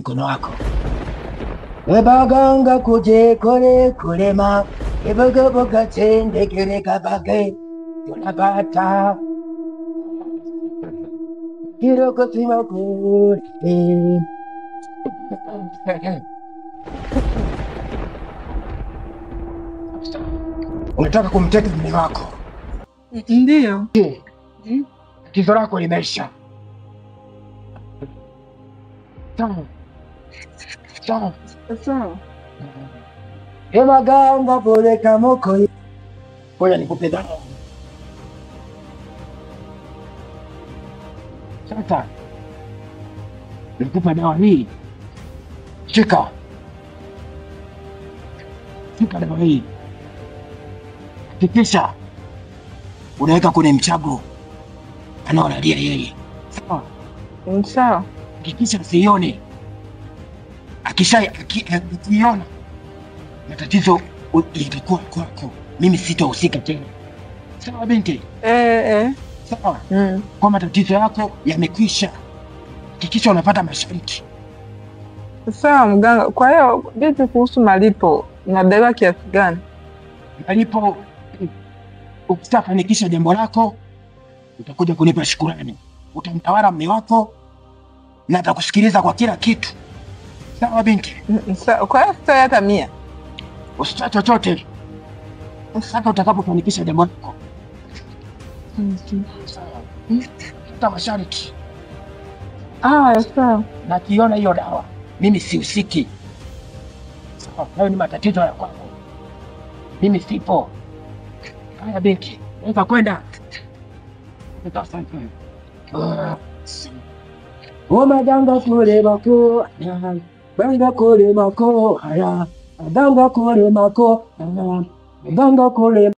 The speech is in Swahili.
mkono wako. Ebaganga kuje kole kulema, ebogoboga chende kile kabage, tunapata kiroko sima kule. Unataka kumteka mume wako? Ndio. Tatizo lako limeisha. Sawa. Sawa. Emaganga pole kamoko. Ngoja nikupe dawa. Sasa nikupa dawa hii. Shika dawa hii. Hakikisha unaweka kwenye mchago anaolalia yeye. Sawa? Sawa. Hakikisha asione. Akiona matatizo itakuwa kwako. Mimi sitahusika tena. Sawa binti? Sawa. Kwa matatizo yako yamekwisha. Hakikisha unapata masharti. Sawa mganga. Kwa hiyo vipi kuhusu malipo? Unadaiwa kiasi gani? Malipo ukishafanikisha jambo lako utakuja kunipa shukrani. Utamtawala mume wako na atakusikiliza kwa kila kitu. Sawa binti? Sawa. Kwa hiyo sitoi hata 100. Usitoe chochote. Sasa utakapofanikisha jambo lako. Sawa. Hata masharti. Sawa. Na kiona hiyo dawa mimi sihusiki. Sawa, hayo ni matatizo ya kwako. Mimi sipo. Haya binti, unaweza kwenda. Omaganga kule mako, banga kule mako, haya, banga kule mako, banga kule